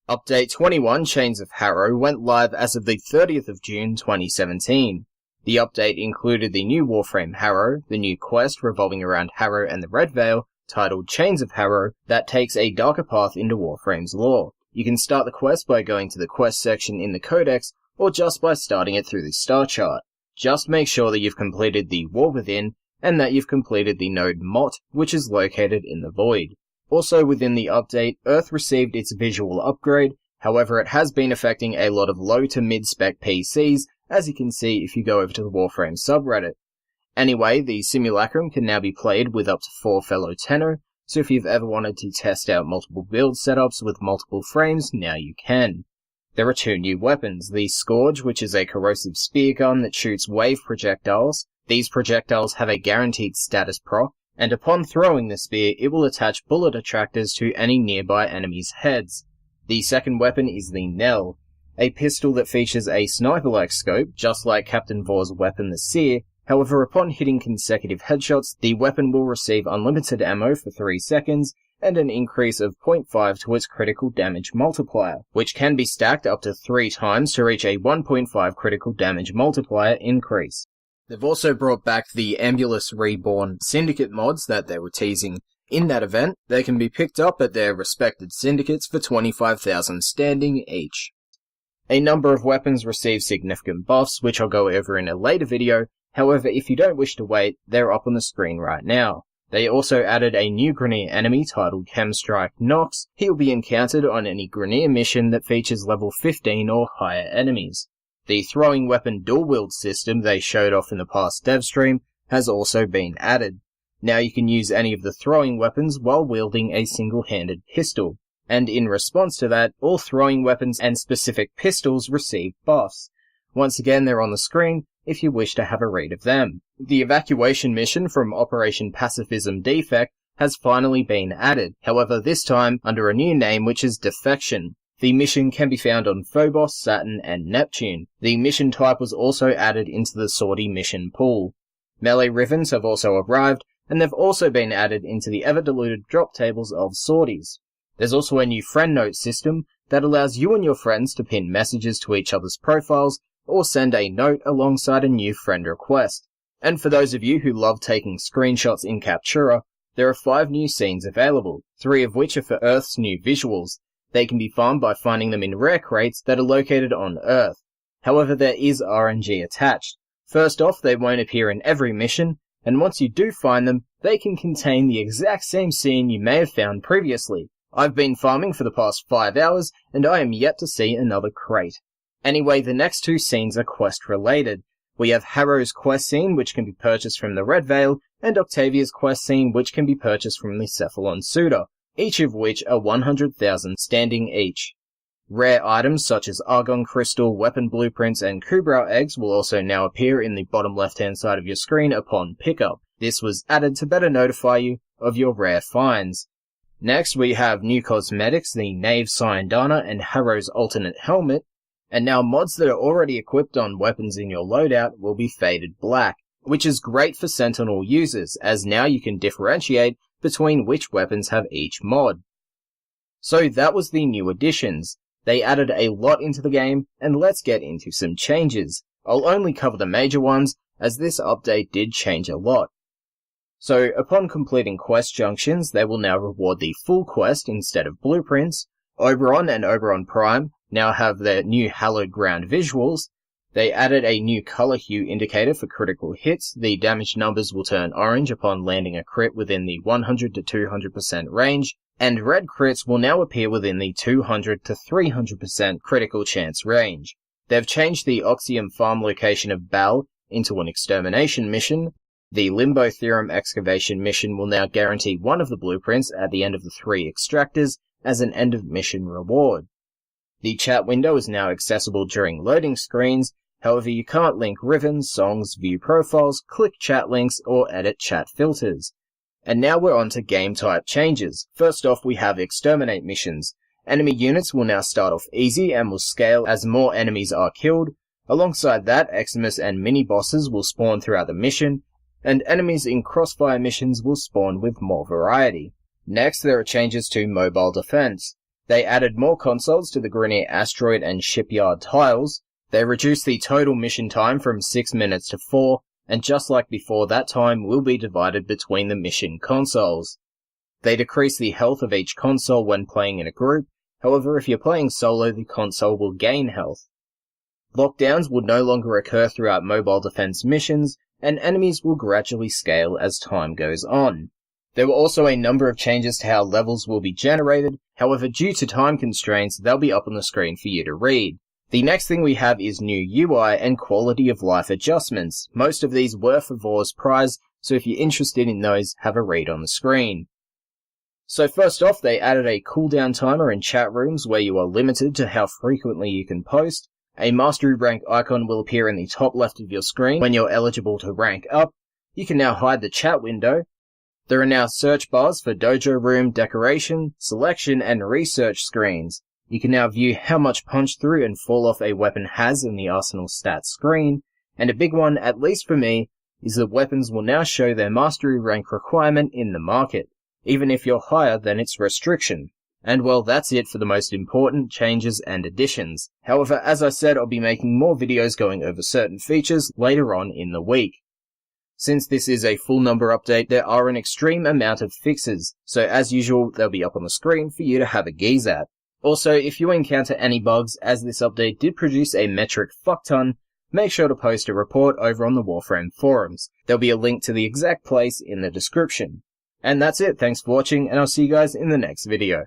Update 21 Chains of Harrow went live as of the 30th of June 2017. The update included the new Warframe Harrow, the new quest revolving around Harrow and the Red Veil, titled Chains of Harrow, that takes a darker path into Warframe's lore. You can start the quest by going to the quest section in the Codex, or just by starting it through the star chart. Just make sure that you've completed the War Within, and that you've completed the node Mott, which is located in the Void. Also within the update, Earth received its visual upgrade, however it has been affecting a lot of low to mid-spec PCs, as you can see if you go over to the Warframe subreddit. Anyway, the Simulacrum can now be played with up to 4 fellow Tenno, so if you've ever wanted to test out multiple build setups with multiple frames, now you can. There are 2 new weapons, the Scourge, which is a corrosive spear gun that shoots wave projectiles. These projectiles have a guaranteed status proc, and upon throwing the spear, it will attach bullet attractors to any nearby enemies' heads. The second weapon is the Knell, a pistol that features a sniper-like scope, just like Captain Vor's weapon the Seer. However, upon hitting consecutive headshots, the weapon will receive unlimited ammo for 3 seconds, and an increase of 0.5 to its critical damage multiplier, which can be stacked up to 3 times to reach a 1.5 critical damage multiplier increase. They've also brought back the Ambulus Reborn Syndicate mods that they were teasing in that event. They can be picked up at their respected syndicates for 25,000 standing each. A number of weapons receive significant buffs, which I'll go over in a later video. However, if you don't wish to wait, they're up on the screen right now. They also added a new Grineer enemy titled Chemstrike Nox. He'll be encountered on any Grineer mission that features level 15 or higher enemies. The throwing weapon dual-wield system they showed off in the past dev stream has also been added. Now you can use any of the throwing weapons while wielding a single-handed pistol. And in response to that, all throwing weapons and specific pistols receive buffs. Once again, they're on the screen if you wish to have a read of them. The evacuation mission from Operation Pacifism Defect has finally been added, however this time under a new name which is Defection. The mission can be found on Phobos, Saturn, and Neptune. The mission type was also added into the Sortie mission pool. Melee Ribbons have also arrived, and they've also been added into the ever-diluted drop tables of sorties. There's also a new friend note system that allows you and your friends to pin messages to each other's profiles, or send a note alongside a new friend request. And for those of you who love taking screenshots in Captura, there are 5 new scenes available, 3 of which are for Earth's new visuals. They can be farmed by finding them in rare crates that are located on Earth. However, there is RNG attached. First off, they won't appear in every mission, and once you do find them, they can contain the exact same scene you may have found previously. I've been farming for the past 5 hours, and I am yet to see another crate. Anyway, the next 2 scenes are quest-related. We have Harrow's quest scene, which can be purchased from the Red Veil, and Octavia's quest scene, which can be purchased from the Cephalon Suitor, each of which are 100,000 standing each. Rare items such as Argon Crystal, Weapon Blueprints, and Kubrau Eggs will also now appear in the bottom left-hand side of your screen upon pickup. This was added to better notify you of your rare finds. Next, we have new cosmetics, the Knave Syandana and Harrow's alternate helmet, and now mods that are already equipped on weapons in your loadout will be faded black, which is great for Sentinel users, as now you can differentiate between which weapons have each mod. So that was the new additions. They added a lot into the game, and let's get into some changes. I'll only cover the major ones, as this update did change a lot. So, upon completing quest junctions, they will now reward the full quest instead of blueprints. Oberon and Oberon Prime now have their new Hallowed Ground visuals. They added a new color hue indicator for critical hits. The damage numbers will turn orange upon landing a crit within the 100 to 200% range, and red crits will now appear within the 200 to 300% critical chance range. They've changed the Oxium farm location of Bal into an extermination mission. The Limbo Theorem excavation mission will now guarantee one of the blueprints at the end of the 3 extractors as an end of mission reward. The chat window is now accessible during loading screens. However, you can't link ribbons, songs, view profiles, click chat links, or edit chat filters. And now we're on to game type changes. First off, we have exterminate missions. Enemy units will now start off easy and will scale as more enemies are killed. Alongside that, Eximus and mini-bosses will spawn throughout the mission, and enemies in crossfire missions will spawn with more variety. Next, there are changes to mobile defense. They added more consoles to the Grenier Asteroid and Shipyard tiles. They reduced the total mission time from 6 minutes to 4, and just like before, that time will be divided between the mission consoles. They decreased the health of each console when playing in a group. However, if you're playing solo, the console will gain health. Lockdowns will no longer occur throughout mobile defense missions, and enemies will gradually scale as time goes on. There were also a number of changes to how levels will be generated. However, due to time constraints, they'll be up on the screen for you to read. The next thing we have is new UI and quality of life adjustments. Most of these were for Vor's prize, so if you're interested in those, have a read on the screen. So first off, they added a cooldown timer in chat rooms where you are limited to how frequently you can post. A mastery rank icon will appear in the top left of your screen when you're eligible to rank up. You can now hide the chat window. There are now search bars for dojo room, decoration, selection, and research screens. You can now view how much punch through and fall off a weapon has in the arsenal stats screen. And a big one, at least for me, is that weapons will now show their mastery rank requirement in the market, even if you're higher than its restriction. And well, that's it for the most important changes and additions. However, as I said, I'll be making more videos going over certain features later on in the week. Since this is a full number update, there are an extreme amount of fixes, so as usual, they'll be up on the screen for you to have a gaze at. Also, if you encounter any bugs, as this update did produce a metric fuckton, make sure to post a report over on the Warframe forums. There'll be a link to the exact place in the description. And that's it, thanks for watching, and I'll see you guys in the next video.